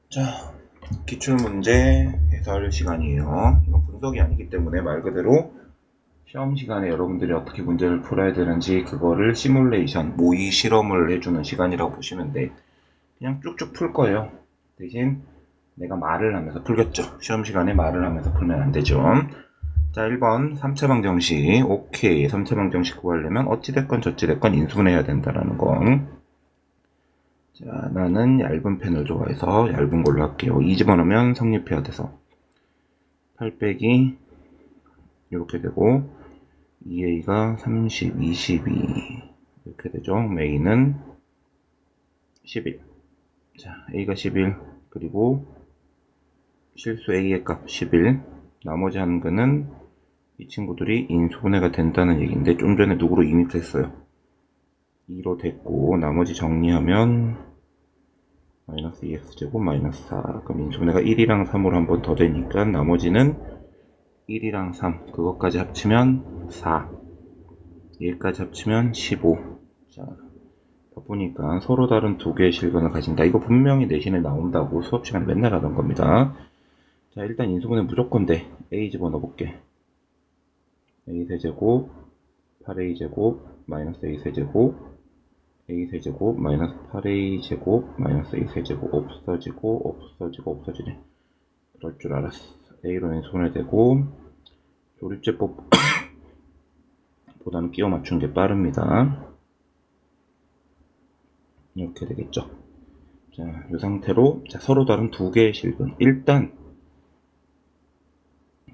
자, 기출문제 해설 시간이에요. 이건 분석이 아니기 때문에 말 그대로 시험 시간에 여러분들이 어떻게 문제를 풀어야 되는지 그거를 시뮬레이션, 모의 실험을 해주는 시간이라고 보시면 돼. 그냥 쭉쭉 풀 거예요. 대신 내가 말을 하면서 풀겠죠. 시험 시간에 말을 하면서 풀면 안 되죠. 자, 1번 3차 방정식. 오케이. 3차 방정식 구하려면 어찌됐건 저찌됐건 인수분해해야 된다라는 거. 자, 나는 얇은 펜을 좋아해서 얇은 걸로 할게요. 2 집어넣으면 성립해야 돼서 8 빼기 이렇게 되고 2a가 30, 22 이렇게 되죠. a는 11. 자, a가 11 그리고 실수 a의 값 11. 나머지 한 근은 이 친구들이 인수분해가 된다는 얘기인데 좀 전에 누구로 이mit했어요. 2로 됐고 나머지 정리하면 마이너스 2x제곱 마이너스 4. 그럼 인수분해가 1이랑 3으로 한 번 더 되니까 나머지는 1이랑 3 그것까지 합치면 4 얘까지 합치면 15. 자, 보니까 서로 다른 두 개의 실근을 가진다. 이거 분명히 내신에 나온다고 수업 시간에 맨날 하던 겁니다. 자, 일단 인수분해 무조건 돼. a 집어넣어 볼게. a 세제곱 8a 제곱 마이너스 a 세제곱 a 세제곱 마이너스 8a 제곱 마이너스 a 세제곱 없어지네. 그럴 줄 알았어. a로 인수분해되고 조립제법 보다는 끼워 맞춘 게 빠릅니다. 이렇게 되겠죠. 자, 이 상태로 자, 서로 다른 두 개의 실근. 일단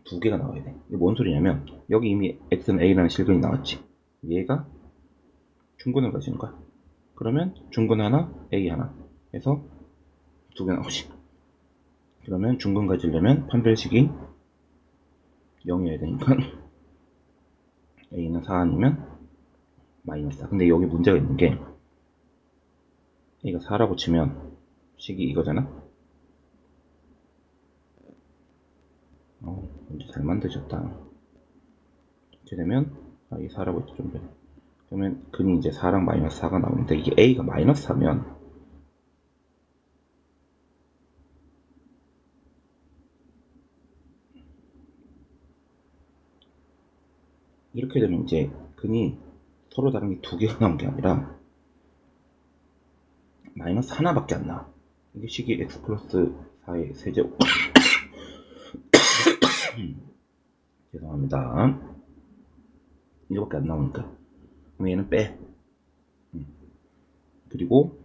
두 개가 나와야 돼. 이게 뭔 소리냐면 여기 이미 x는 a라는 실근이 나왔지. 얘가 중근을 가지는 거야. 그러면 중근 하나, a 하나 해서 두 개 나오지. 그러면 중근 가지려면 판별식이 0이어야 되니까 a는 4 아니면 마이너스 4. 근데 여기 문제가 있는 게 a가 4라고 치면 식이 이거잖아. 문제 잘 만드셨다. 이렇게 되면 이 4라고 했죠 좀 전에. 그러면 근이 이제 4랑 마이너스 4가 나오는데 이게 a가 마이너스 4면 이렇게 되면 이제 근이 서로 다른 게 두 개가 나온 게 아니라 마이너스 하나밖에 안 나와. 이게 식이 x 플러스 4의 세제곱. 죄송합니다. 이거밖에 안 나오니까. 그럼 얘는 빼. 그리고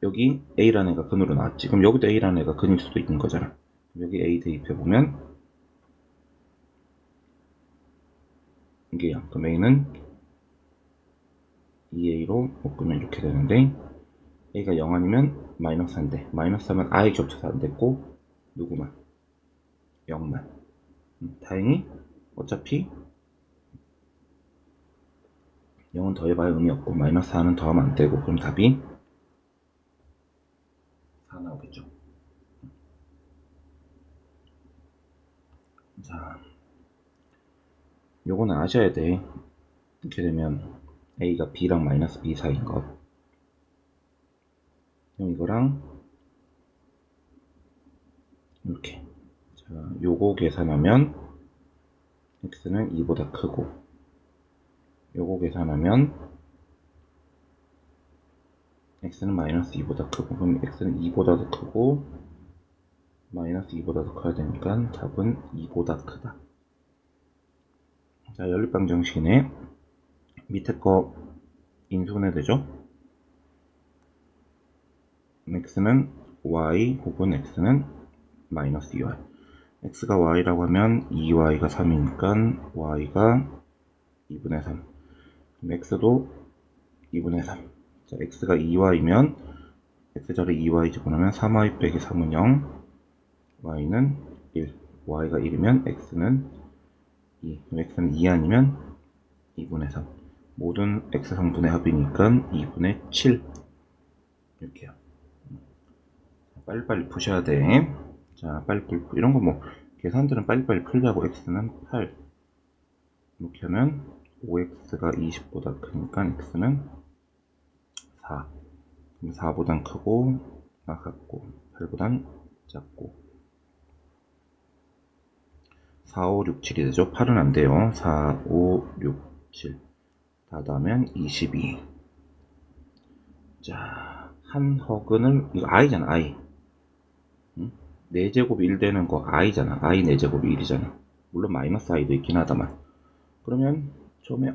여기 a라는 애가 근으로 나왔지. 그럼 여기도 a라는 애가 근일 수도 있는 거잖아. 여기 a 대입해보면 이게 0. 그럼 a는 2a로 묶으면 이렇게 되는데 a가 0 아니면 마이너스 4인데 마이너스 하면 아예 겹쳐서 안 됐고 누구만? 0만. 다행히 어차피 0은 더해봐야 의미 없고 마이너스 4는 더하면 안 되고 그럼 답이 4 나오겠죠. 자, 요거는 아셔야 돼. 이렇게 되면 a가 b랑 마이너스 b 사이인 것. 그럼 이거랑 이렇게. 자, 요거 계산하면 x는 2보다 크고 요거 계산하면 x는 마이너스 2보다 크고 그럼 x는 2보다 더 크고 마이너스 2보다 더 커야 되니까 답은 2보다 크다. 자, 연립방정식이네. 밑에 거 인수분해 되죠? x는 y 혹은 x는 마이너스 2y. x가 y라고 하면 2y가 3이니까 y가 2분의 3. 그럼 x도 2분의 3. 자, x가 2y면 x자리 2y 집어넣으면 3y 빼기 3은 0. y는 1. y가 1이면 x는 2. 그럼 x는 2 아니면 2분의 3. 모든 x성분의 합이니까 2분의 7. 이렇게요. 빨리빨리 푸셔야 돼. 자, 빨리 풀고 이런 거 뭐 계산들은 빨리빨리 풀자고. x는 8 이렇게 하면 5x가 20보다 크니까 x는 4. 그럼 4보단 크고, 같고, 8보단 작고. 4, 5, 6, 7이 되죠? 8은 안 돼요. 4, 5, 6, 7. 다 더하면 22. 자, 한 허근을, 이거 i잖아, i. 응? 4제곱 1 되는 거 i잖아. i 4제곱이 1이잖아. 물론 마이너스 i도 있긴 하다만. 그러면 처음에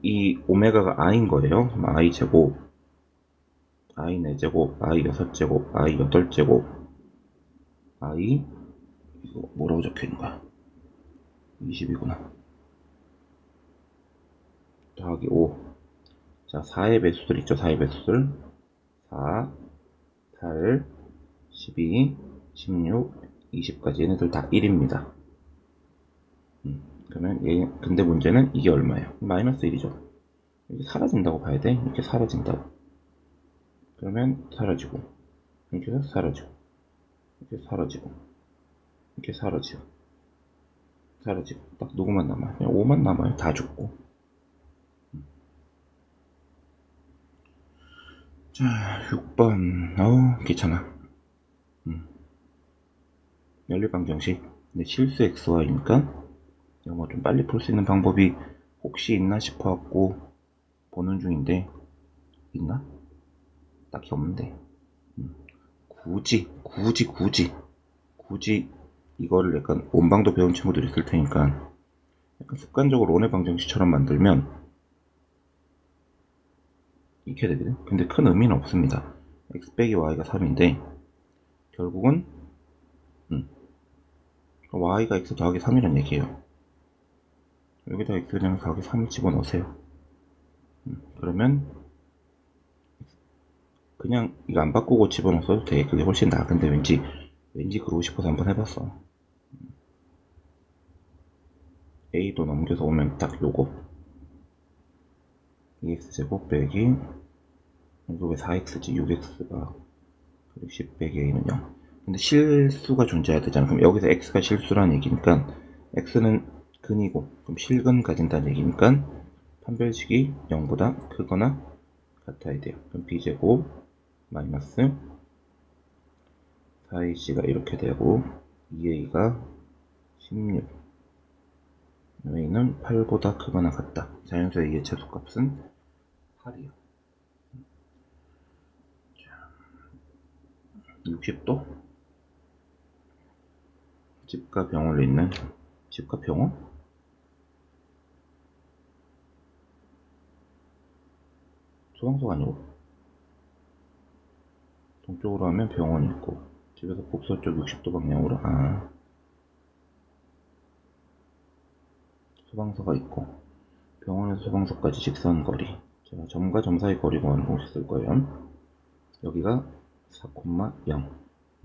이 오메가가 i인 거예요. 그럼 i 제곱, i 4제곱, i 6제곱, i 8제곱, i 이거 뭐라고 적혀 있는 거야? 20이구나. 더하기 5. 자, 4의 배수들 있죠? 4의 배수들. 4, 8, 12, 16, 20까지 얘네들 다 1입니다. 그러면 근데 문제는 이게 얼마예요? 마이너스 1이죠. 이게 사라진다고 봐야 돼. 이렇게 사라진다고. 그러면 사라지고, 이렇게 사라지고, 이렇게 사라지고, 이렇게 사라지고, 사라지고. 딱 누구만 남아요? 그냥 5만 남아요. 다 죽고. 자, 6번. 귀찮아. 연립방정식. 근데 실수 xy니까 영어 좀 빨리 풀 수 있는 방법이 혹시 있나 싶어갖고 보는 중인데, 있나? 딱히 없는데. 굳이 이거를 약간 원방도 배운 친구들이 있을 테니까 약간 습관적으로 원의 방정식처럼 만들면 이렇게 되거든. 근데 큰 의미는 없습니다. x 빼기 y가 3인데 결국은 y가 x 더하기 3이란 얘기예요. 여기다 x랑 더하기 3을 집어넣으세요. 그러면 그냥 이거 안 바꾸고 집어넣어도 돼. 그게 훨씬 나아. 근데 왠지 그러고 싶어서 한번 해봤어. a도 넘겨서 오면 딱 요거 2x제곱 빼기 이거 왜 4x지? 6x가 그리고 10 빼기 a는 0. 근데 실수가 존재해야 되잖아. 그럼 여기서 x가 실수라는 얘기니까 x는 근이고 그럼 실근 가진다는 얘기니까 판별식이 0보다 크거나 같아야 돼요. 그럼 b제곱 마이너스 4ac가 이렇게 되고 2a가 16 a는 8보다 크거나 같다. 자연수 a의 최소값은 8이요. 60도 집과 병원에 있는 집과 병원? 소방서가 아니고 동쪽으로 하면 병원이 있고 집에서 북서쪽 60도 방향으로 소방서가 있고 병원에서 소방서까지 직선거리. 제가 점과 점 사이 거리 구하는 공식 쓸 거예요. 여기가 4,0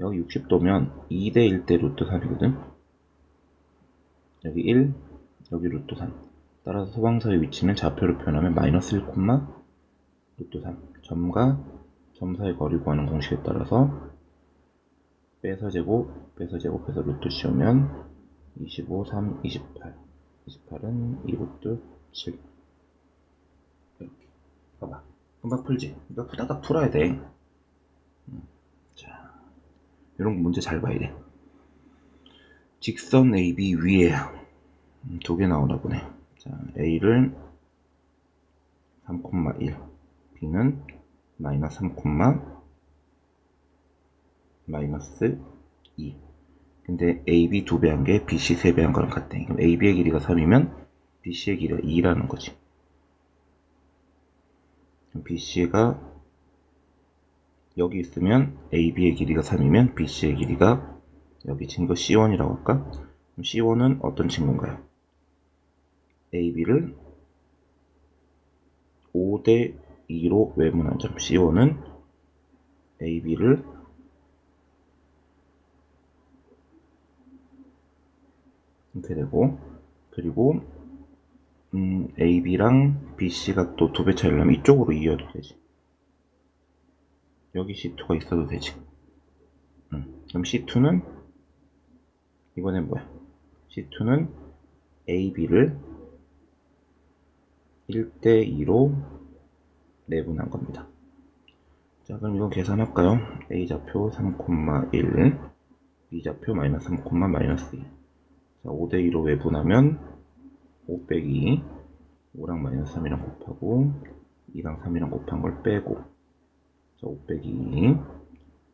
여기 60도면 2대 1대 루트 3이거든. 여기 1 여기 루트 3. 따라서 소방서의 위치는 좌표로 표현하면 마이너스 1, 루트 3. 점과 점 사이 거리 구하는 공식에 따라서 빼서 제곱해서 루트 씌우면 25, 3, 28. 28은 2 루트 7. 이렇게. 봐봐. 금방 풀지? 이거 후다닥 풀어야 돼. 자, 이런 거 문제 잘 봐야 돼. 직선 AB 위에 두 개 나오나 보네. 자, A를 3,1, B는 마이너스 3, 마이너스 2. 근데 AB 2배 한 게 BC 3배 한 거랑 같대. 그럼 AB의 길이가 3이면 BC의 길이가 2라는 거지. 그럼 BC가 여기 있으면 AB의 길이가 3이면 BC의 길이가 여기 친구 C1이라고 할까? 그럼 C1은 어떤 친구인가요? AB를 5대 2로 외분한 점. C1은 AB를 이렇게 되고, 그리고 AB랑 BC가 또 2배 차이를 나면 이쪽으로 이어도 되지. 여기 C2가 있어도 되지. 그럼 C2는 이번엔 뭐야? C2는 AB를 1대 2로 내분한 겁니다. 자, 그럼 이거 계산할까요? A좌표 3,1, B좌표 마이너스 3, 마이너스 2. 자, 5대2로 외분하면 5 빼기 5랑 마이너스 3이랑 곱하고 2랑 3이랑 곱한 걸 빼고, 자, 5 빼기 2,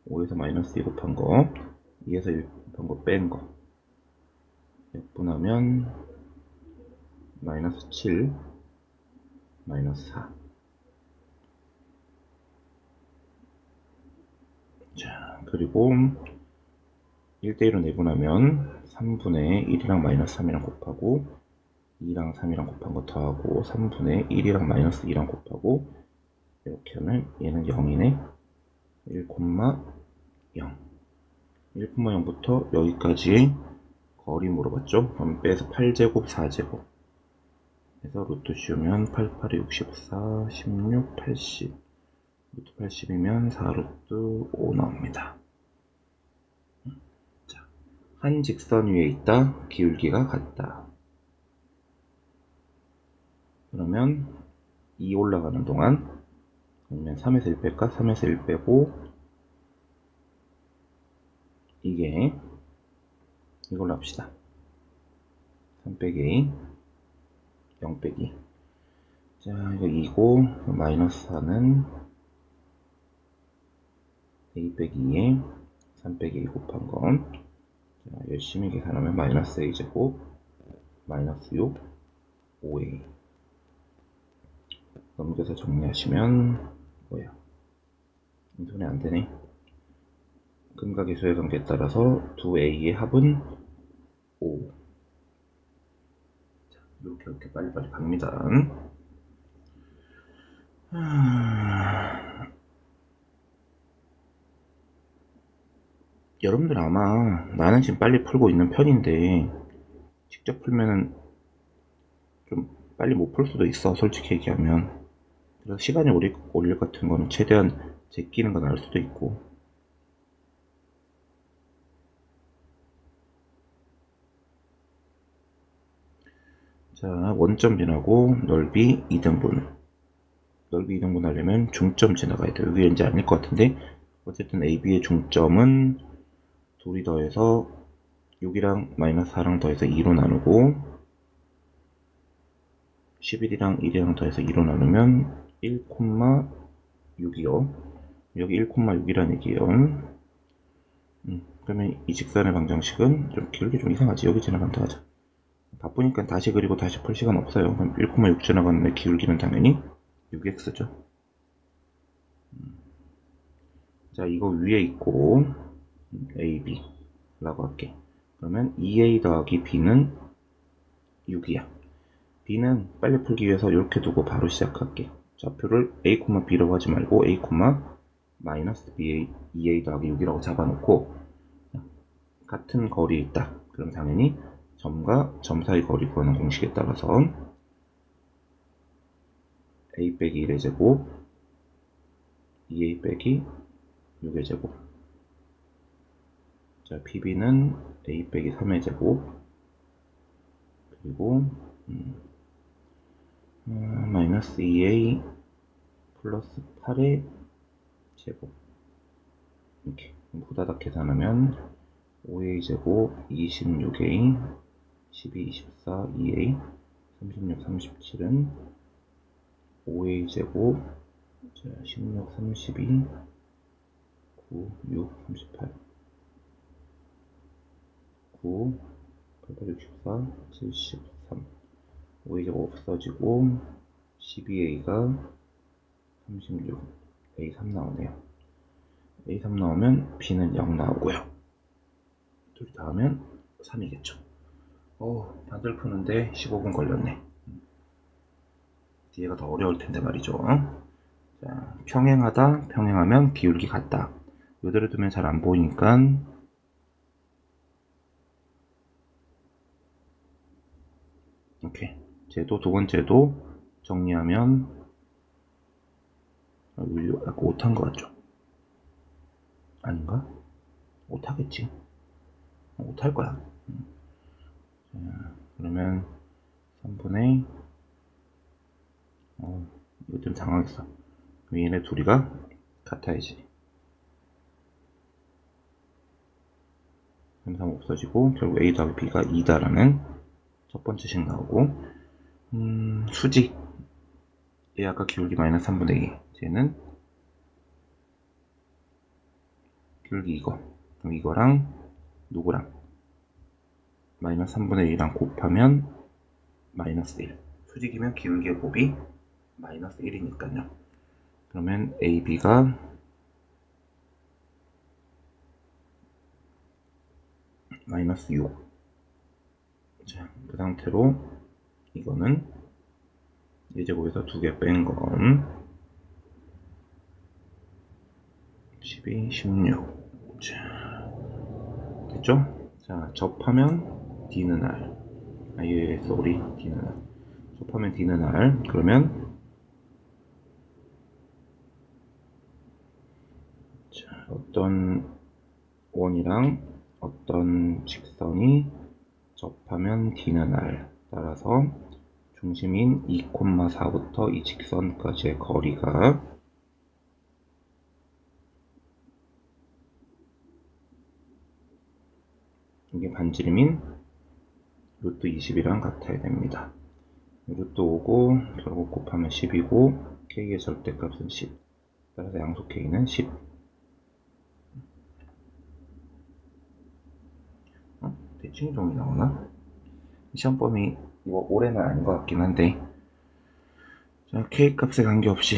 5에서 마이너스 2 곱한 거, 2에서 1 곱한 거 뺀 거, 약분하면 마이너스 7, 마이너스 4. 자, 그리고 1대1로 내분하면 3분의 1이랑 마이너스 3이랑 곱하고 2랑 3이랑 곱한 거 더하고 3분의 1이랑 마이너스 2랑 곱하고, 이렇게 하면 얘는 0이네. 1,0. 1,0부터 여기까지 거리 물어봤죠? 그럼 빼서 8제곱, 4제곱 해서 루트 씌우면 8, 8이 64, 16, 80. 루트 80이면 4 루트 5 나옵니다. 자, 한 직선 위에 있다. 기울기가 같다. 그러면 2 올라가는 동안, 그러면 3에서 1 뺄까? 3에서 1 빼고, 이게 이걸로 합시다. 3 빼기 0 빼기. 자, 이거 2고 마이너스 4는 A 빼기 2에 3 빼기 2 곱한 건, 자, 열심히 계산하면 마이너스 A제곱 마이너스 6 5A. 넘겨서 정리하시면 뭐야? 손에 안 되네. 근과 계수의 관계에 따라서 2A의 합은 5. 자, 이렇게 빨리빨리 갑니다. 여러분들 아마 나는 지금 빨리 풀고 있는 편인데 직접 풀면은 좀 빨리 못 풀 수도 있어, 솔직히 얘기하면. 그래서 시간이 오릴 것 같은 거는 최대한 제끼는 건 알 수도 있고. 자, 원점 지나고 넓이 2등분. 넓이 2등분 하려면 중점 지나가야 돼요. 여기 왠지 아닐 것 같은데, 어쨌든 AB의 중점은 둘이 더해서 6이랑 마이너스 4랑 더해서 2로 나누고 11이랑 1이랑 더해서 2로 나누면 1,6이요. 여기 1,6이란 얘기예요. 그러면 이 직선의 방정식은 좀 길게 좀 이상하지. 여기 지나간다 하자. 바쁘니까 다시 그리고 다시 풀 시간 없어요. 그럼 1,6 지나갔는데 기울기는 당연히 6x죠. 자, 이거 위에 있고 AB 라고 할게. 그러면 2A 더하기 B는 6이야. B는 빨리 풀기 위해서 이렇게 두고 바로 시작할게. 좌표를 A, B라고 하지 말고 A, 마이너스 BA 2A 더하기 6이라고 잡아놓고, 같은 거리에 있다. 그럼 당연히 점과 점 사이 거리 구하는 공식에 따라서 A 빼기 1의 제곱 2A 빼기 6의 제곱. 자, PB는 A 빼기 3의 제곱 그리고 마이너스 2A 플러스 8의 제곱. 이렇게 보다닥 계산하면 5A 제곱 26A 12, 24, 2A 36, 37은 5A 제곱 16, 32 9, 6, 38 9, 8, 64, 73. 5A 제곱 없어지고 12A가 36, A3 나오네요. A3 나오면 B는 0 나오고요. 둘이 다 하면 3이겠죠. 반절 푸는데 15분 걸렸네. 뒤에가 더 어려울 텐데 말이죠. 자, 평행하다, 평행하면 기울기 같다. 이대로 두면 잘 안 보이니까 이렇게 제도 두 번째도 정리하면 약간 오타인 것 같죠? 아닌가? 오타겠지. 오타일 거야. 자, 그러면 3분의 이거 좀 당황했어. 얘네 둘이가 같아야지. 3, 3 없어지고 결국 A 더하기 B가 2다라는 첫 번째 식 나오고, 수직 얘 아까 기울기 마이너스 3분의 2, 쟤는 기울기 이거, 그럼 이거랑 누구랑 마이너스 3분의 2랑 곱하면 마이너스 1. 수직이면 기울기의 곱이 마이너스 1이니까요. 그러면 AB가 마이너스 6. 자, 그 상태로 이거는 예제곱에서 2개 뺀 건 12, 16. 자, 됐죠? 자, 접하면 D는 R. 얘에서 우리 D는 R. 접하면 D는 R. 그러면 자, 어떤 원이랑 어떤 직선이 접하면 D는 R. 따라서 중심인 2,4부터 이 직선까지의 거리가 이게 반지름인 루트 20이랑 같아야 됩니다. 루트 5고 결국 곱하면 10이고 K의 절대값은 10. 따라서 양수 K는 10. 대칭 종이 나오나? 시험범위 이거 올해는 아닌 것 같긴 한데, 자, K 값에 관계없이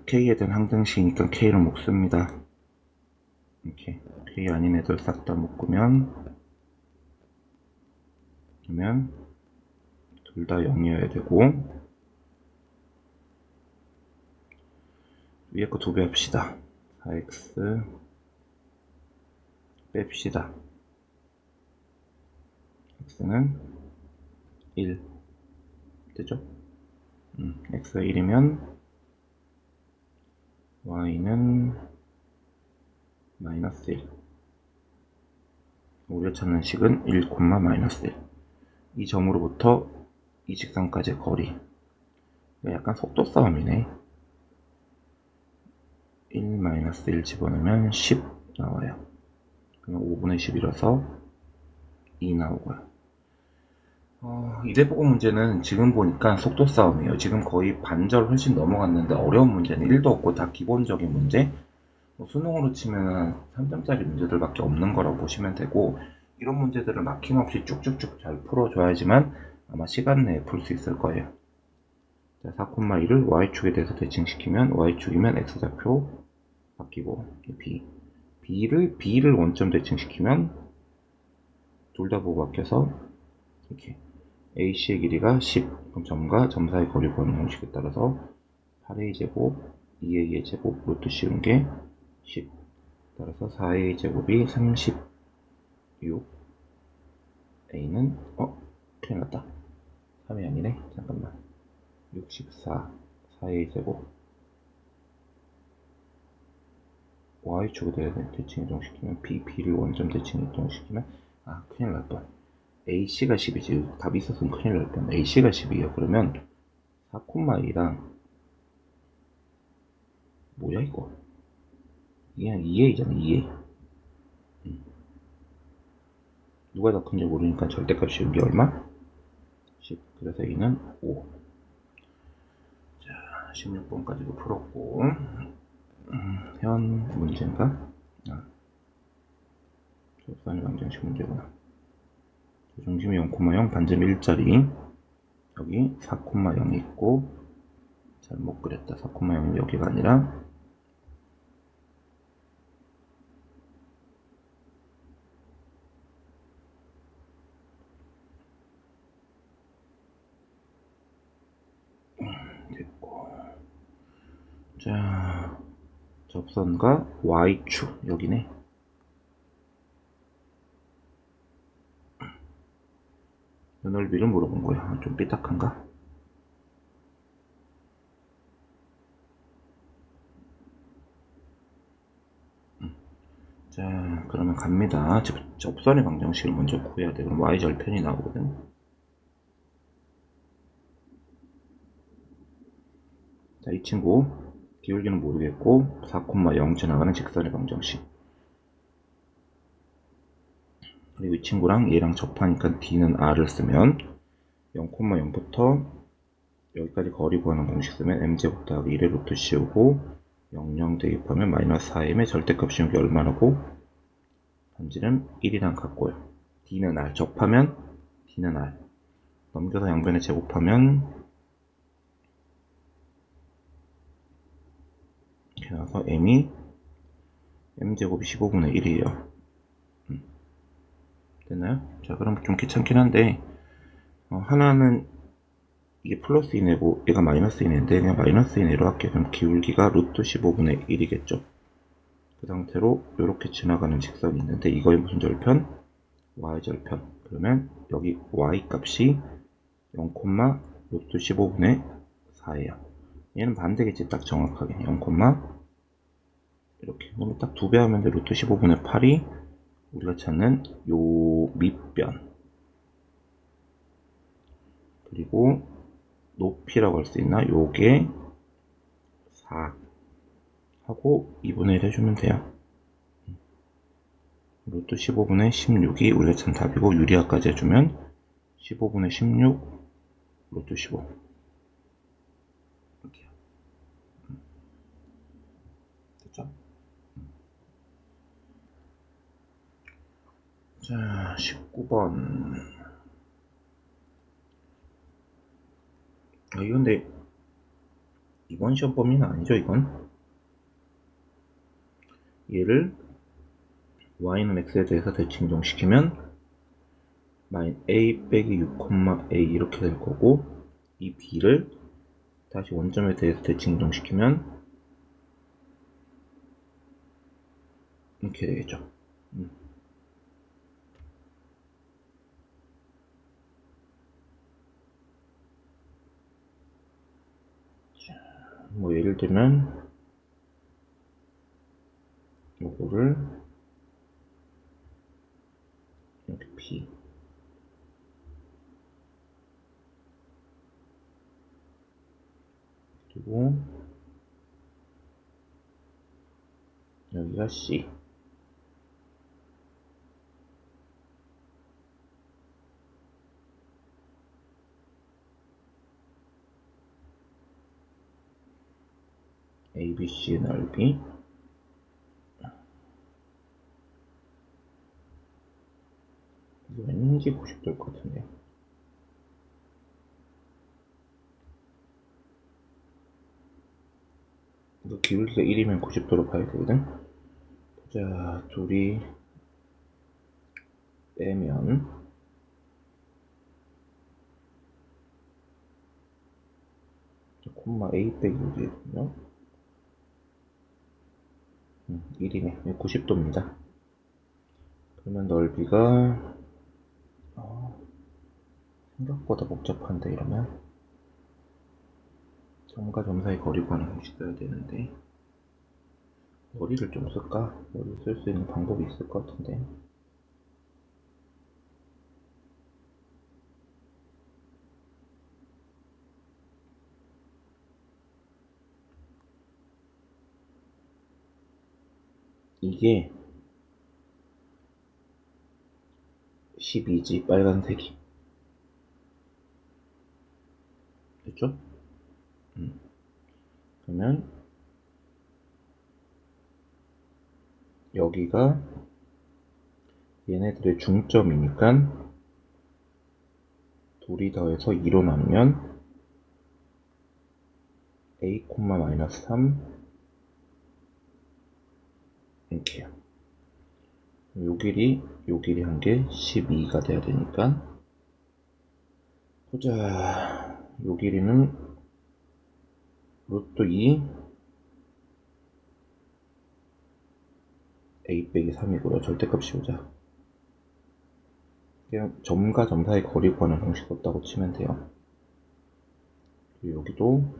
K에 대한 항등식이니까 K로 묶습니다. 이렇게 K 아닌 애들 싹 다 묶으면, 그러면 둘 다 0이어야 되고, 위에 거 2배 합시다. 4x 뺍시다. x는 1 되죠? x가 1이면 y는 마이너스 1. 우리가 찾는 식은 1, 마이너스 1. 이 점으로부터 이 직선까지의 거리. 약간 속도 싸움이네. 1, 마이너스 1 집어넣으면 10 나와요. 그러면 5분의 10이라서 2 나오고요. 이 대보고 문제는 지금 보니까 속도 싸움이에요. 지금 거의 반절 훨씬 넘어갔는데 어려운 문제는 1도 없고 다 기본적인 문제. 수능으로 치면 3점짜리 문제들밖에 없는 거라고 보시면 되고, 이런 문제들을 막힘없이 쭉쭉쭉 잘 풀어줘야지만 아마 시간 내에 풀 수 있을 거예요. 자, 4,2를 y축에 대해서 대칭시키면 y축이면 x좌표 바뀌고 b를 원점 대칭시키면 둘 다 보고 바뀌어서 이렇게 AC의 길이가 10. 그럼 점과 점 사이 거리 구하는 공식에 따라서 8A 제곱 2A의 제곱 루트 씌운 게 10. 따라서 4A 제곱이 36. A는 큰일 났다. 3이 아니네. 잠깐만. 64. 4A 제곱 Y축에 대칭 이동시키면 B를 원점 대칭 이동시키면 큰일 날 뻔. AC가 10이지. 답이 있었으면 큰일 날 뻔. AC가 10이에요. 그러면 4,2랑 뭐야 이거? 이게 한 2A잖아. 2A. 누가 더 큰지 모르니까 절대값 씌운 게 얼마? 10. 그래서 A는 5. 자, 16번까지도 풀었고, 현 문제인가? 접선의 방정식 문제구나. 중심이 0,0, 반지름 1짜리. 여기 4,0이 있고, 잘못 그렸다. 4,0이 여기가 아니라, 됐고. 자, 접선과 Y축, 여기네. 요 넓이를 물어본 거야. 좀 삐딱한가? 자, 그러면 갑니다. 접선의 방정식을 먼저 구해야 돼. 그럼 Y절편이 나오거든. 자, 이 친구 기울기는 모르겠고 4,0 지나가는 직선의 방정식. 그리고 이 친구랑 얘랑 접하니까 D는 R을 쓰면 0,0부터 여기까지 거리 구하는 공식 쓰면 m제곱 더하기 1의 루트 씌우고 00 대입하면 마이너스 4m의 절대값 씌운 게 얼마라고? 반지름 1이랑 같고요. D는 R 접하면 D는 R 넘겨서 양변에 제곱하면 이렇게 나와서 m제곱이 15분의 1이에요. 됐나요? 자, 그럼 좀 귀찮긴 한데 하나는 이게 플러스 인이고 얘가 마이너스 인인데 그냥 마이너스 인으로 할게요. 그럼 기울기가 루트 15분의 1이겠죠. 그 상태로 이렇게 지나가는 직선이 있는데 이거의 무슨 절편? y절편. 그러면 여기 y 값이 0, 루트 15분의 4예요. 얘는 반대겠지. 딱 정확하게 0, 이렇게 그러면 딱 2배 하면 돼. 루트 15분의 8이 우리가 찾는 요 밑변, 그리고 높이라고 할 수 있나? 요게 4 하고 2분의 1 해주면 돼요. 루트 15분의 16이 우리가 찾는 답이고 유리화까지 해주면 15분의 16 루트 15 이렇게요. 됐죠? 자, 19번. 이건 근데 이번 시험 범위는 아니죠, 이건? 얘를 y는 x에 대해서 대칭정시키면 a 빼기 6,a 이렇게 될 거고, 이 b를 다시 원점에 대해서 대칭정시키면 이렇게 되겠죠. 뭐 예를 들면 요거를 이렇게 b 그리고 여기가 c ABC의 넓이 왠지 90도일 것 같은데 이거 기울기가 1이면 90도로 봐야 되거든. 자, 둘이 빼면 콤마 A 빼기 6이거든요. 1이네. 90도입니다. 그러면 넓이가 생각보다 복잡한데 이러면 점과 점 사이 거리 구하는 공식 써야 되는데 머리를 좀 쓸까? 머리를 쓸 수 있는 방법이 있을 것 같은데 이게 12지 빨간색이 됐죠? 그러면 여기가 얘네들의 중점이니까 둘이 더해서 2로 나누면 a, 마이너스 3 이렇게요. 요 길이 한 게 12가 돼야 되니까 보자. 요 길이는 루트 2 a 빼기 3이고요. 절대값 씌우자. 그냥 점과 점 사이 거리 구하는 공식 없다고 치면 돼요. 그리고 여기도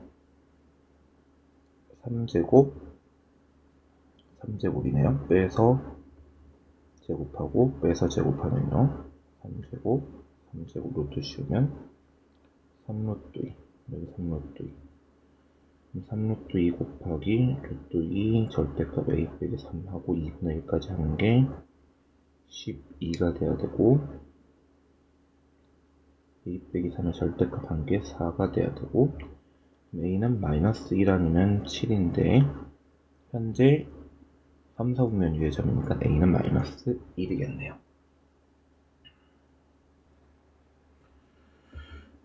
3제곱이네요. 빼서 제곱하고 빼서 제곱하면요. 3제곱 루트 씌우면 3루트 2 여기 3루트 2 3루트 2 곱하기 루트 2 절대값 a 빼기 3하고 2분의 1까지 하는 게 12가 돼야 되고 a 빼기 3의 절대값 한 게 4가 돼야 되고 a는 마이너스 1 아니면 7인데 현재 3, 4분면 위의 점이니까 a는 마이너스 1이겠네요.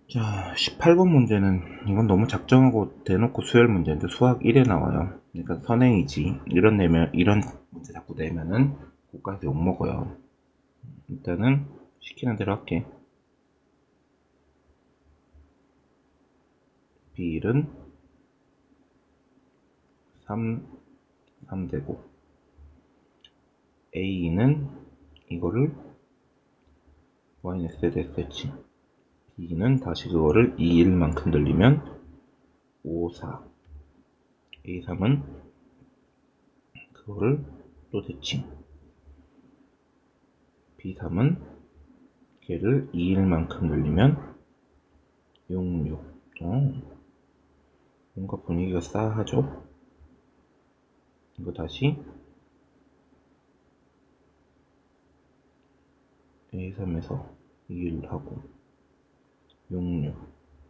자, 18번 문제는 이건 너무 작정하고 대놓고 수열 문제인데 수학 1에 나와요. 그러니까 선행이지. 이런 문제 자꾸 내면은 국가에서 욕먹어요. 일단은 시키는 대로 할게. B1은 3 되고 A는 이거를 -SSH B는 다시 그거를 2, 1만큼 늘리면 5, 4 A3은 그거를 또 대칭 B3은 걔를 2, 1만큼 늘리면 6, 6 뭔가 분위기가 싸하죠? 이거 다시 A3에서 2, 1 하고 6, 6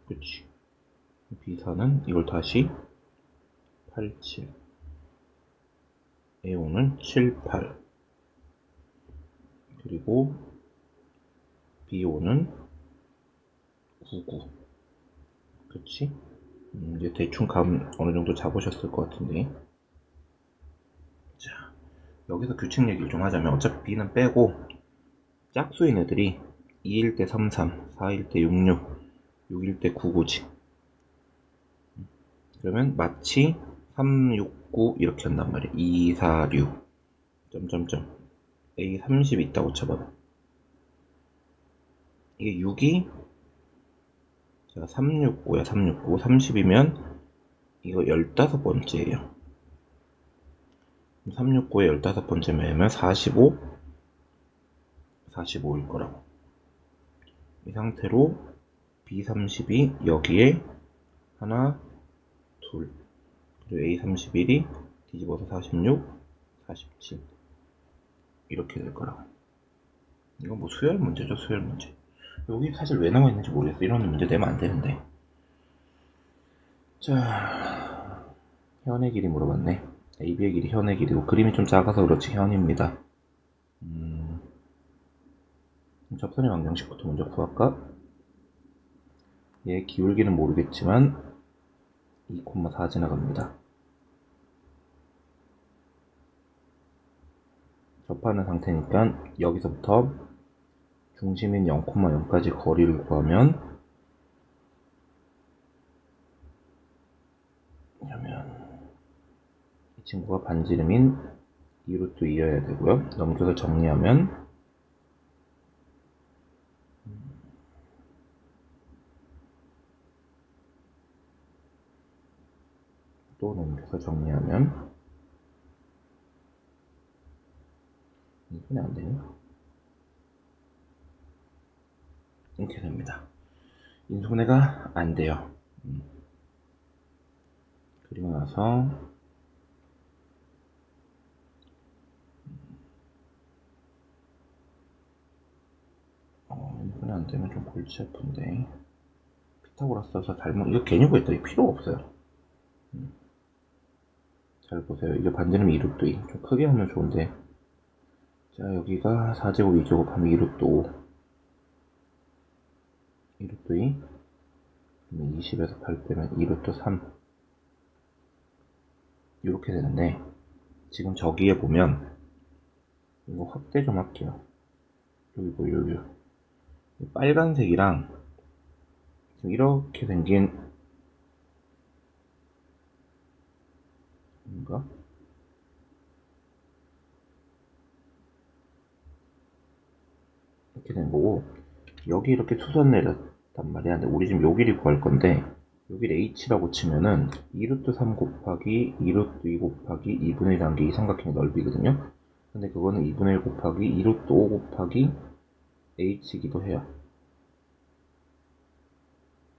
그치 B4는 이걸 다시 8, 7 A5는 7, 8 그리고 B5는 9, 9 그치? 이제 대충 감 어느정도 잡으셨을 것 같은데 자 여기서 규칙 얘기를 좀 하자면 어차피 B는 빼고 짝수인 애들이 2일 때 3, 3 4일 때 6, 6 6일 때 9, 9지 그러면 마치 3, 6, 9 이렇게 한단 말이야 2, 4, 6 점점점 A 30 있다고 쳐봐 이게 6이 자 369야 369 30이면 이거 15번째예요 369에 15번째면 45 45일 거라고 이 상태로 B30이 여기에 하나 둘 그리고 A31이 뒤집어서 46 47 이렇게 될 거라고 이건 뭐 수열 문제죠 수열 문제 여기 사실 왜 나와 있는지 모르겠어 이런 문제 내면 안 되는데 자 현의 길이 물어봤네 AB의 길이 현의 길이고 그림이 좀 작아서 그렇지 현입니다 접선의 방정식부터 먼저 구할까? 얘 기울기는 모르겠지만 2,4 지나갑니다 접하는 상태니까 여기서부터 중심인 0,0까지 거리를 구하면 이 친구가 반지름인 2루트 2여야 되고요 넘겨서 정리하면 또 넘겨서 정리하면 이게 안 되냐? 이렇게 됩니다. 인수분해가 안 돼요. 그리고 나서 인수분해 안 되면 좀 골치 아픈데 피타고라스에서 이거 괜히 구했더니 필요가 없어요. 잘 보세요. 이게 반지름 2루트 2. 좀 크게 하면 좋은데 자 여기가 4제곱 2제곱 하면 2루트 5 2루트 2 그러면 20에서 8 빼면 2루트 3 이렇게 되는데 지금 저기에 보면 이거 확대 좀 할게요. 여기 보여요. 빨간색이랑 지금 이렇게 생긴 뭔가 이렇게 된 거고 여기 이렇게 수선 내렸단 말이야. 근데 우리 지금 요 길이 구할 건데 여기를 h라고 치면은 2루트 3 곱하기 2루트 2 곱하기 2분의 1한 게 이 삼각형의 넓이거든요. 근데 그거는 2분의 1 곱하기 2루트 5 곱하기 h이기도 해요.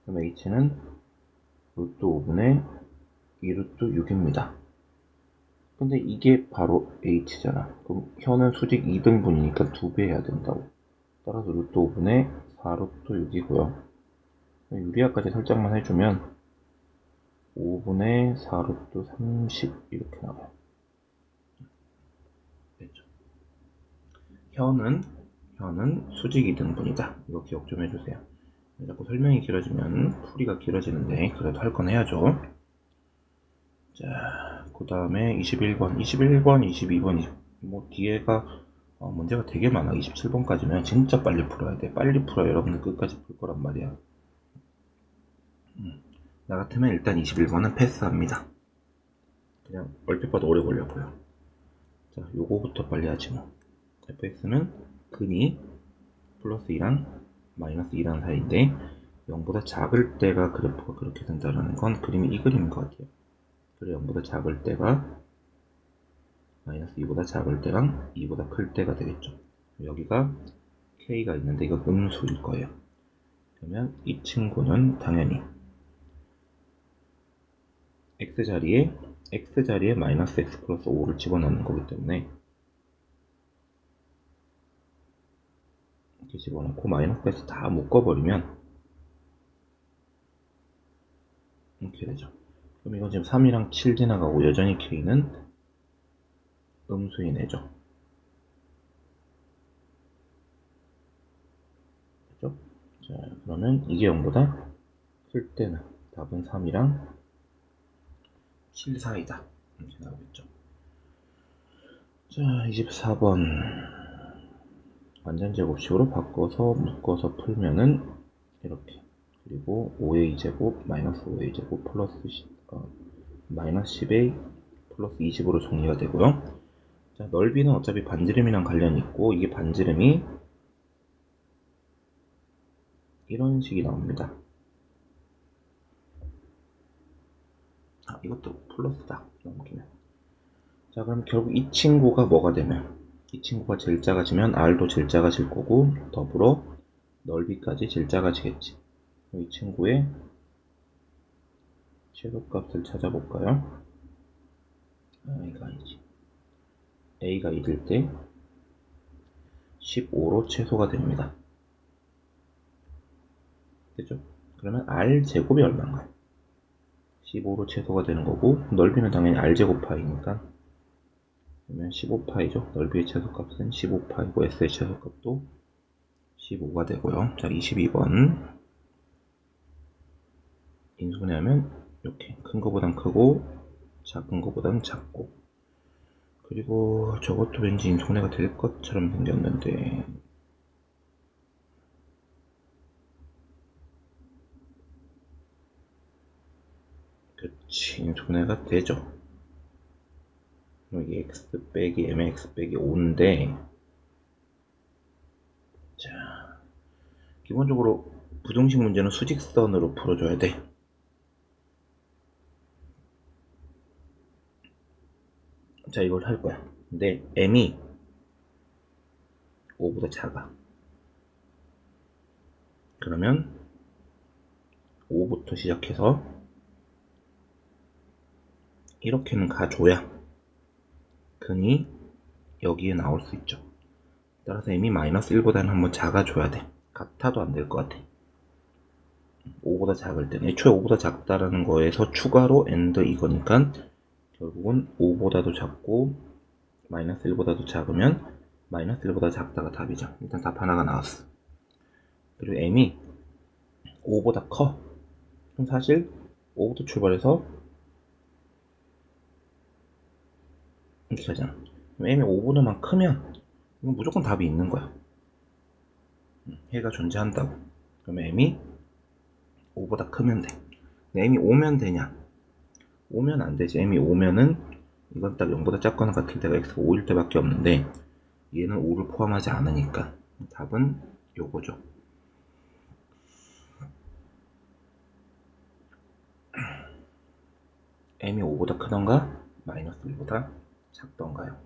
그럼 h는 루트 5분의 2루트 6입니다. 근데 이게 바로 h잖아. 그럼 현은 수직 2등분이니까 2배 해야 된다고. 따라서 루트 5분의 4루트 6이고요. 유리화까지 살짝만 해주면 5분의 4루트 30 이렇게 나와요. 됐죠? 현은 수직 2등분이다. 이거 기억 좀 해주세요. 자꾸 설명이 길어지면 풀이가 길어지는데 그래도 할 건 해야죠. 자, 그 다음에 21번, 22번, 뭐 뒤에가 문제가 되게 많아. 27번까지는 진짜 빨리 풀어야 돼. 빨리 풀어. 여러분들 끝까지 풀 거란 말이야. 나 같으면 일단 21번은 패스합니다. 그냥 얼핏 봐도 오래 걸려 보여. 자, 요거부터 빨리 하지 뭐. fx는 근이 플러스 2랑 마이너스 2랑 사이인데 0보다 작을 때가 그래프가 그렇게 된다는 건 그림이 이 그림인 것 같아요. 그래 0보다 작을 때가 마이너스 2보다 작을 때랑 2보다 클 때가 되겠죠. 여기가 k가 있는데 이거 음수일 거예요. 그러면 이 친구는 당연히 x자리에 마이너스 x 플러스 5를 집어넣는 거기 때문에 이렇게 집어넣고 마이너스 x 다 묶어버리면 이렇게 되죠. 그럼 이건 지금 3이랑 7 지나가고 여전히 k는 음수인 애죠. 그죠? 자, 그러면 이게 0보다 클 때는 답은 3이랑 7 사이다. 이렇게 나오겠죠. 자, 24번. 완전 제곱식으로 바꿔서 묶어서 풀면은 이렇게. 그리고 5의 2제곱, 마이너스 5의 2제곱, 플러스 마이너스 10의 플러스 20으로 정리가 되고요. 자, 넓이는 어차피 반지름이랑 관련이 있고, 이게 반지름이 이런 식이 나옵니다. 아, 이것도 플러스다. 넘기면. 자, 그럼 결국 이 친구가 뭐가 되면, 이 친구가 제일 작아지면 r도 제일 작아질 거고, 더불어 넓이까지 제일 작아지겠지. 이 친구의 최소값을 찾아볼까요? 이거 아니지. a가 2일 때 15로 최소가 됩니다. 그죠? 그러면 r제곱이 얼마인가요? 15로 최소가 되는 거고, 넓이는 당연히 r제곱 파이니까 그러면 15파이죠. 넓이의 최소값은 15파이고 s의 최소값도 15가 되고요. 자, 22번 인수분해하면 이렇게 큰 거보단 크고 작은 거보단 작고, 그리고 저것도 왠지 인수분해가 될 것처럼 생겼는데 그치, 인수분해가 되죠. 여기 x 빼기 mx 빼기 5인데, 자, 기본적으로 부등식 문제는 수직선으로 풀어줘야 돼. 자, 이걸 할 거야. 근데 m이 5보다 작아. 그러면 5부터 시작해서 이렇게는 가줘야 근이 여기에 나올 수 있죠. 따라서 m이 마이너스 1보다는 한번 작아줘야 돼. 같아도 안 될 것 같아. 5보다 작을 때는 애초에 5보다 작다라는 거에서 추가로 and 이거니까 결국은 5보다도 작고 마이너스 1보다도 작으면 마이너스 1보다 작다가 답이죠. 일단 답 하나가 나왔어. 그리고 m이 5보다 커. 그럼 사실 5부터 출발해서 이렇게 하잖아. m이 5보다만 크면 이건 무조건 답이 있는 거야. 해가 존재한다고. 그러면 m이 5보다 크면 돼. 근데 m이 5면 되냐? 5면 안 되지. m이 5면은 이건 딱 0보다 작거나 같을 때가 x가 5일 때밖에 없는데 얘는 5를 포함하지 않으니까 답은 요거죠. m이 5보다 크던가 마이너스 1보다 작던가요.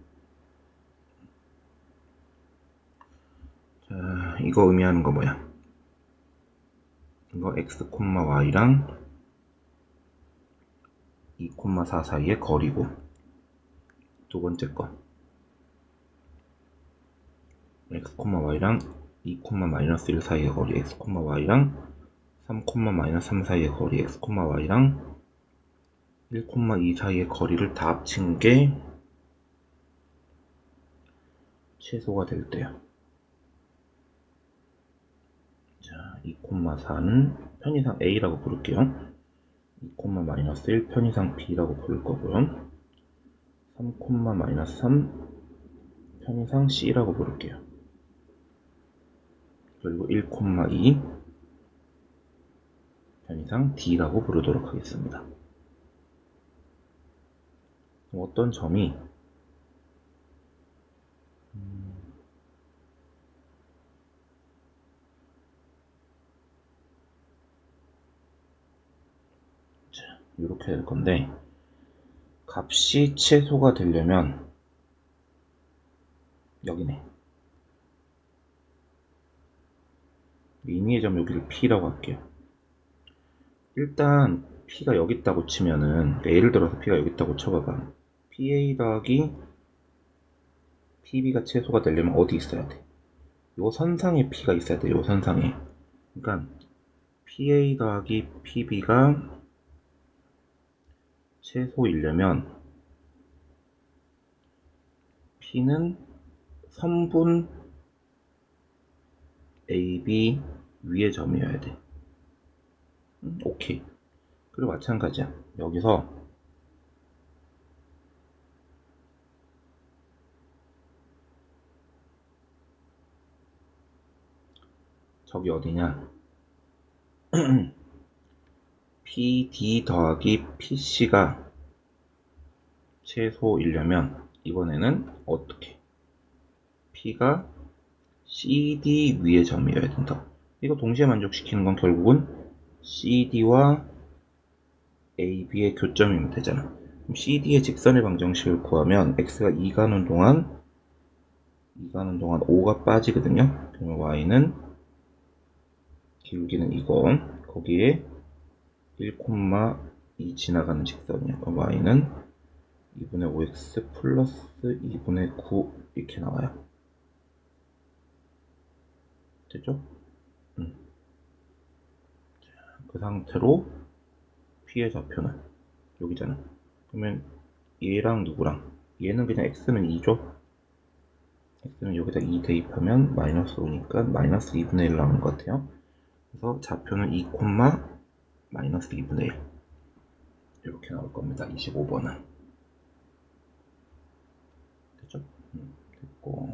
자, 이거 의미하는 거 뭐야? 이거 x, y랑 2,4 사이의 거리고, 두 번째 거 x, y랑 2, -1 사이의 거리 x, y랑 3, -3 사이의 거리 x, y랑 1, 2 사이의 거리를 다 합친 게 최소가 될 때요. 자, 2,4는 편의상 a라고 부를게요. 2, -1 편의상 b라고 부를 거고요. 3, -3 편의상 c라고 부를게요. 그리고 1, 2 편의상 d라고 부르도록 하겠습니다. 어떤 점이 이렇게 될 건데, 값이 최소가 되려면 여기네. 의미의 점 여기를 P라고 할게요. 일단 P가 여기 있다고 치면은, 예를 들어서 P가 여기 있다고 쳐봐봐. PA 더하기 PB가 최소가 되려면 어디 있어야 돼? 요 선상에 P가 있어야 돼. 요 선상에. 그러니까 PA 더하기 PB가 최소이려면 P는 선분 AB 위의 점이어야 돼. 오케이. 그리고 마찬가지야. 여기서 저기 어디냐? PD 더하기 PC가 최소이려면 이번에는 어떻게? P가 CD 위의 점이어야 된다. 이거 동시에 만족시키는 건 결국은 CD와 AB의 교점이면 되잖아. 그럼 CD의 직선의 방정식을 구하면 X가 2 가는 동안 5가 빠지거든요. 그러면 Y는 기울기는 이건 거기에 1,2 지나가는 직선이야. 그럼 Y는 2분의 5X 플러스 2분의 9 이렇게 나와요. 됐죠? 그 상태로 P의 좌표는 여기잖아. 그러면 얘랑 누구랑? 얘는 그냥 X는 2죠? X는 여기다 2 대입하면 마이너스 5니까 마이너스 2분의 1 나오는 것 같아요. 그래서 좌표는 2, 마이너스 2분의 1 이렇게 나올 겁니다. 25번은. 됐죠? 됐고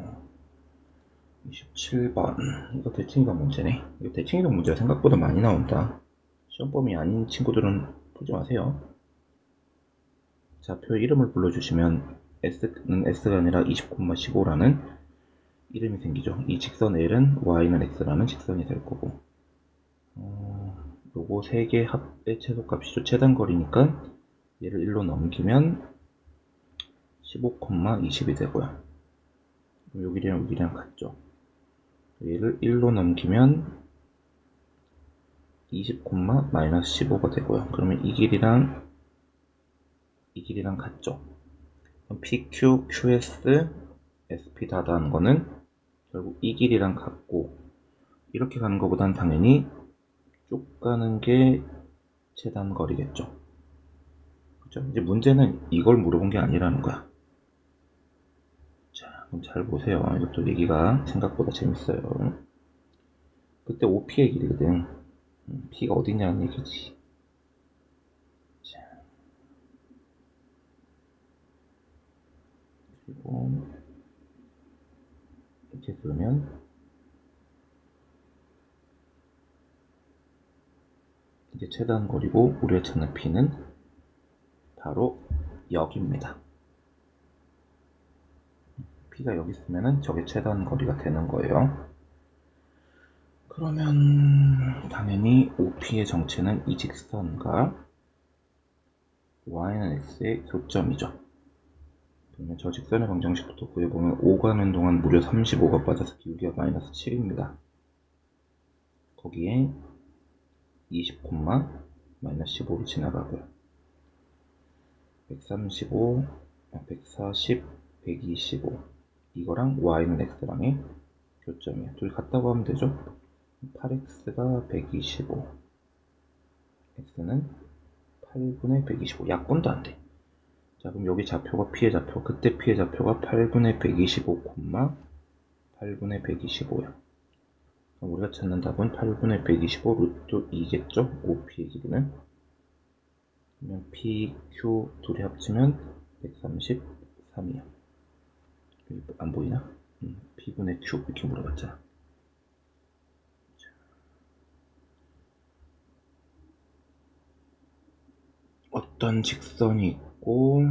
27번 이거 대칭이동 문제네. 이거 대칭이동 문제가 생각보다 많이 나온다. 시험범위 아닌 친구들은 보지 마세요. 좌표 이름을 불러주시면 S는 S가 아니라 20,15라는 이름이 생기죠. 이 직선 L은 Y는 X라는 직선이 될 거고, 요거 3개 합의 최소값이죠. 최단거리니까 얘를 1로 넘기면 15,20이 되고요. 여기랑 여기랑 같죠. 얘를 1로 넘기면 20, 마이너스 15가 되고요. 그러면 이 길이랑 같죠. 그럼 PQ, QS, SP 다다는 거는 결국 이 길이랑 같고, 이렇게 가는 것보단 당연히 쭉 가는 게 최단거리겠죠. 그죠? 이제 문제는 이걸 물어본 게 아니라는 거야. 자, 그럼 잘 보세요. 이것도 얘기가 생각보다 재밌어요. 그때 OP의 길이거든. P가 어디냐는 얘기지. 자, 그리고 이렇게 그러면 이게 최단거리고 우리가 찾는 P는 바로 여기입니다. P가 여기 있으면 저게 최단거리가 되는 거예요. 그러면 당연히 OP의 정체는 이 직선과 Y는 X의 교점이죠. 그러면 저 직선의 방정식부터 구해보면 5 가는 동안 무려 35가 빠져서 기울기가 마이너스 7입니다. 거기에 20, 마이너스 15로 지나가고요. 135, 140, 125 이거랑 y는 x랑의 교점이야. 둘 같다고 하면 되죠. 8x가 125, x는 8분의 125. 약분도 안 돼. 자, 그럼 여기 좌표가 p의 좌표. 그때 p의 좌표가 8분의 125, 8분의 125야. 그럼 우리가 찾는 답은 8분의 125 루트 2겠죠? OP의 길이는. 그러면 P, Q 둘이 합치면 133이야. 안 보이나? P분의 Q 이렇게 물어봤잖아. 어떤 직선이 있고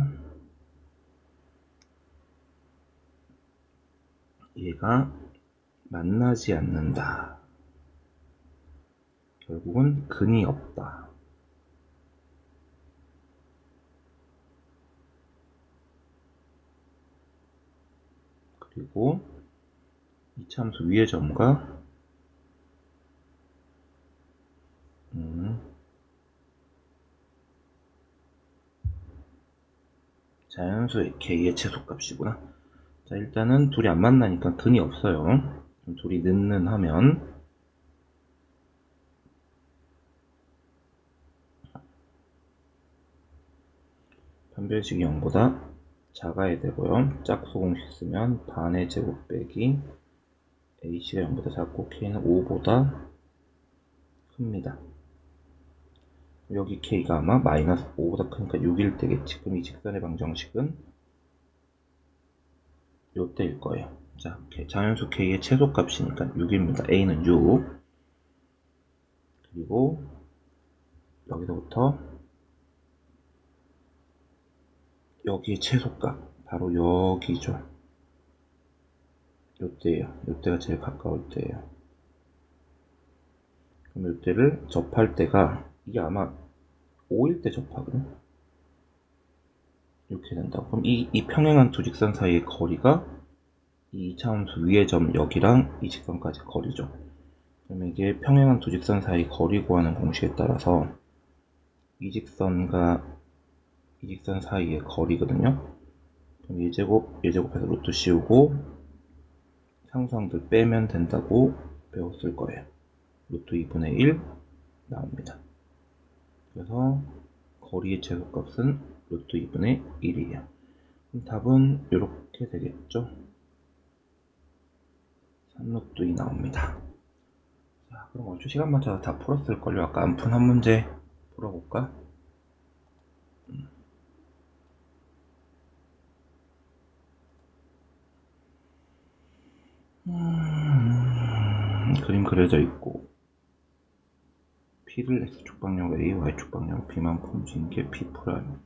얘가 만나지 않는다. 결국은 근이 없다. 그리고 이차함수 위의 점과 자연수 K의 최소값이구나. 자, 일단은 둘이 안 만나니까 근이 없어요. 둘이 는하면 판별식이 0보다 작아야 되고요. 짝수 공식 쓰면 반의 제곱 빼기 A씨가 0보다 작고 K는 5보다 큽니다. 여기 K가 아마 마이너스 5보다 크니까 6일 때겠지. 그럼 이 직선의 방정식은 요때일 거예요. 자, 자연수 K의 최소값이니까 6입니다. A는 6. 그리고 여기서부터 여기의 최소값 바로 여기죠. 요때예요. 요때가 제일 가까울 때예요. 그럼 요때를 접할 때가 이게 아마 5일 때 접하거든. 이렇게 된다고. 그럼 이 평행한 두 직선 사이의 거리가 이 2차함수 위의 점 여기랑 이 직선까지 거리죠. 그러면 이게 평행한 두 직선 사이 거리 구하는 공식에 따라서 이 직선과 이 직선 사이의 거리거든요. 그럼 예제곱에서 루트 씌우고 상수항들 빼면 된다고 배웠을 거예요. 루트 2분의 1 나옵니다. 그래서 거리의 최소값은 루트 2분의 1이에요. 그럼 답은 이렇게 되겠죠. 3루트 2 나옵니다. 자, 그럼 얼추 시간 맞춰서 다 풀었을걸요. 아까 안 푼 한 문제 풀어볼까? 그림 그려져 있고 P를 X축 방향으로 A, Y축 방향으로 B만 품진 게 P 프라임.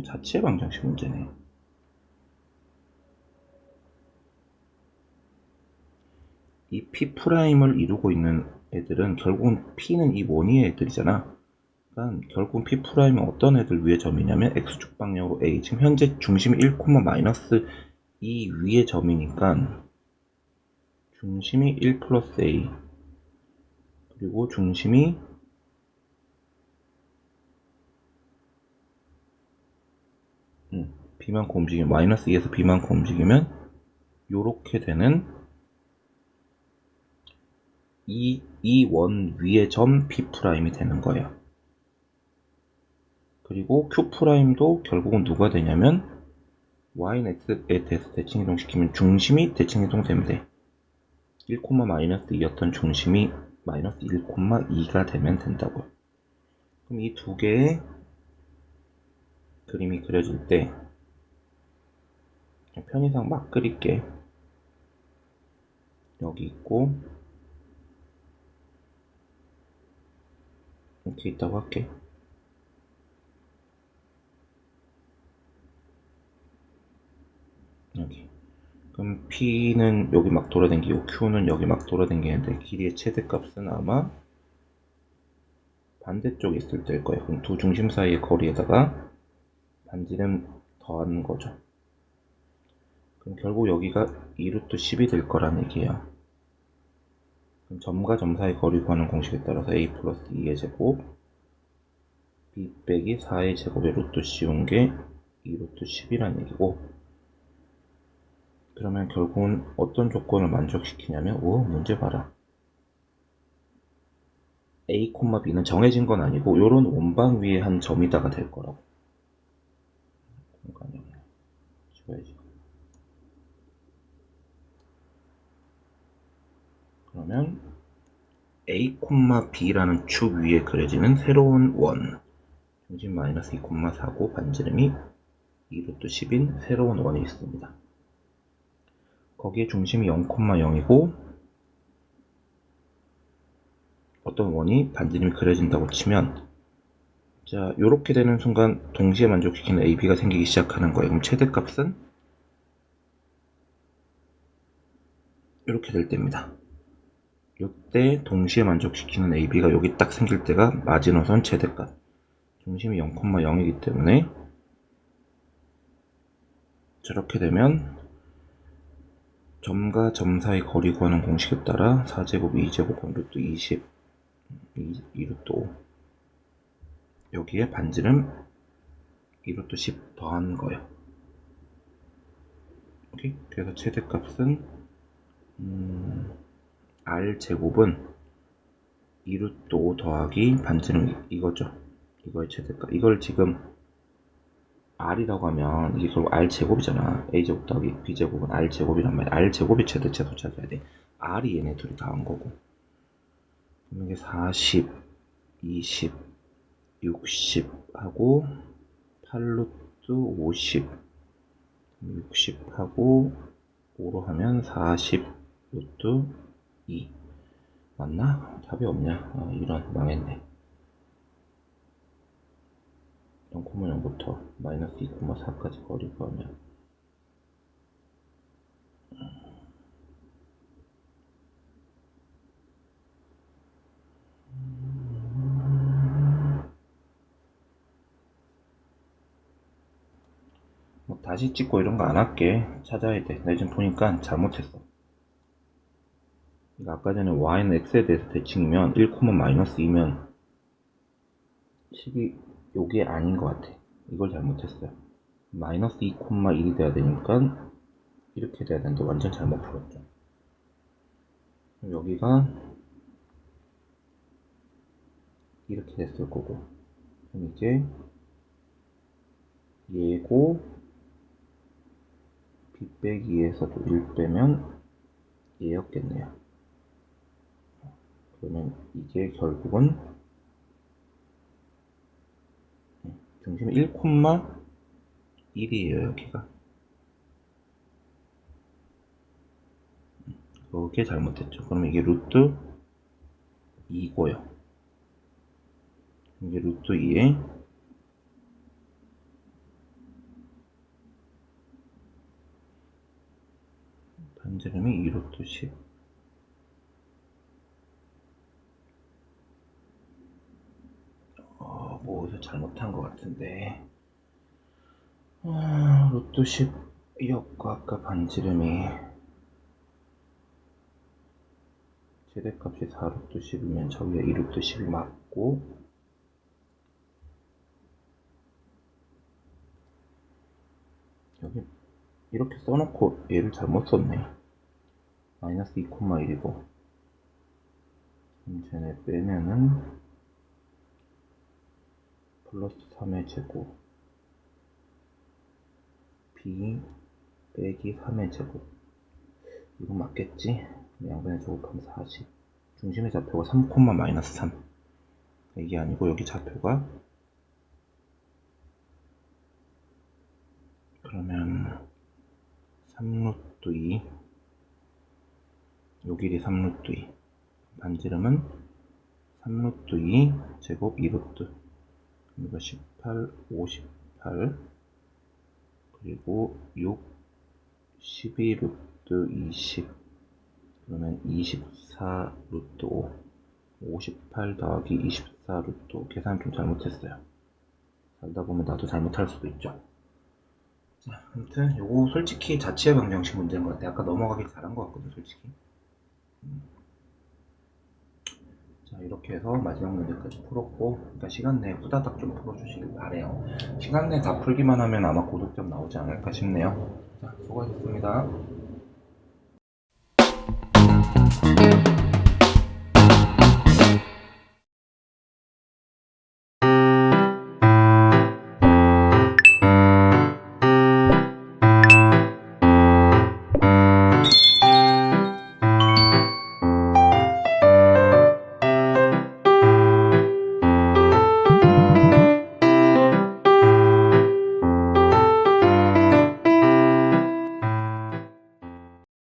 자체의 방정식 문제네. 이 P 프라임을 이루고 있는 애들은 결국은 P는 이 원위의 애들이잖아. 그러니까 결국은 P 프라임은 어떤 애들 위의 점이냐면 X축 방향으로 A. 지금 현재 중심이 1, 마이너스 2 위의 점이니까 중심이 1 플러스 A 그리고 중심이 B만큼 움직이면 마이너스 2에서 B만큼 움직이면 요렇게 되는 이 원 위의 점 P'이 되는 거예요. 그리고 Q'도 결국은 누가 되냐면 Y는 X에 대해서 대칭이동 시키면 중심이 대칭이동 되면 돼. 1, 마이너스 2였던 중심이 마이너스 1, 2가 되면 된다고요. 그럼 이 두 개의 그림이 그려질 때 편의상 막 그릴게. 여기 있고 이렇게 있다고 할게. 여기. 그럼 P는 여기 막 돌아다니고 Q는 여기 막 돌아다니는데 길이의 최대값은 아마 반대쪽에 있을 때일 거예요. 그럼 두 중심 사이의 거리에다가 반지름 더하는 거죠. 그럼 결국 여기가 2루트 10이 될 거란 얘기예요. 그럼 점과 점 사이 거리 구하는 공식에 따라서 A 플러스 2의 제곱 b 빼기 4의 제곱의 루트 씌운 게 2 루트 10이란 얘기고, 그러면 결국은 어떤 조건을 만족시키냐면, 문제 봐라. a, b는 정해진 건 아니고 요런 원방 위에 한 점이다가 될 거라고. 공간이 없네. 지워야지. 그러면 a, b라는 축 위에 그려지는 새로운 원, 중심 마이너스 2, 4고 반지름이 2 루트 10인 새로운 원이 있습니다. 거기에 중심이 0, 0이고 어떤 원이 반지름이 그려진다고 치면, 자, 요렇게 되는 순간 동시에 만족시키는 AB가 생기기 시작하는 거예요. 그럼 최대값은 이렇게 될 때입니다. 요때 동시에 만족시키는 AB가 여기 딱 생길 때가 마지노선 최대값. 중심이 0, 0이기 때문에 저렇게 되면 점과 점 사이 거리 구하는 공식에 따라 4제곱, 2제곱, 루트 20, 2루트 5. 여기에 반지름 2루트 10 더한 거예요. 오케이? 그래서 최대값은 R제곱은 2루트 5 더하기 반지름 이거죠. 이거의 최대값. 이걸 지금 R이라고 하면 이게 결국 R제곱이잖아. A제곱 더하기 B제곱은 R제곱이란 말이야. R제곱이 최대체도 찾아야 돼. R이 얘네 둘이 더한 거고. 그럼 이게 40, 20, 60 하고 8루트 50, 60 하고 5로 하면 40 루트 2. 맞나? 답이 없냐? 이런, 망했네. 0,0부터 마이너스 2,4까지 거리 구하면 뭐 다시 찍고 이런 거 안 할게. 찾아야 돼. 나 지금 보니까 잘못했어. 이거 아까 전에 y는 x에 대해서 대칭이면 1, 마이너스 2면 10이 요게 아닌 것 같아. 이걸 잘못했어요. 마이너스 2, 1이 돼야 되니까 이렇게 돼야 되는데 완전 잘못 풀었죠. 여기가 이렇게 됐을 거고, 그럼 이제 얘고 b 빼기 2에서도 1 빼면 얘였겠네요. 그러면 이게 결국은 중심이 1,1이에요. 여기가. 그게 잘못됐죠. 그럼 이게 루트 2고요. 이게 루트 2에 반지름이 2 루트 10. 뭐 어디서 잘못한 것 같은데. 루트 10이었고 아까 반지름이 최대값이 4 루트 10이면 저기가 2 루트 10이 맞고, 여기 이렇게 써놓고 얘를 잘못 썼네. 마이너스 2,1이고 쟤네 빼면은 플러스 3의 제곱 b 빼기 3의 제곱. 이거 맞겠지? 양변에 제곱하면 40. 중심의 좌표가 3, 마이너스 3. 이게 아니고 여기 좌표가, 그러면 3루트 2, 요 길이 3루트 2, 반지름은 3루트 2 제곱 2루트, 이거 18, 58, 그리고 6, 12루트 20, 그러면 24 루트 5, 58 더하기 24 루트 5. 계산 좀 잘못했어요. 살다 보면 나도 잘못할 수도 있죠. 자, 아무튼 요거 솔직히 자취의 방정식 문제인 것 같아. 아까 넘어가길 잘한 것 같거든, 솔직히. 자, 이렇게 해서 마지막 문제까지 풀었고, 그러니까 시간 내에 후다닥 좀 풀어주시길 바래요. 시간 내에 다 풀기만 하면 아마 고득점 나오지 않을까 싶네요. 자, 수고하셨습니다.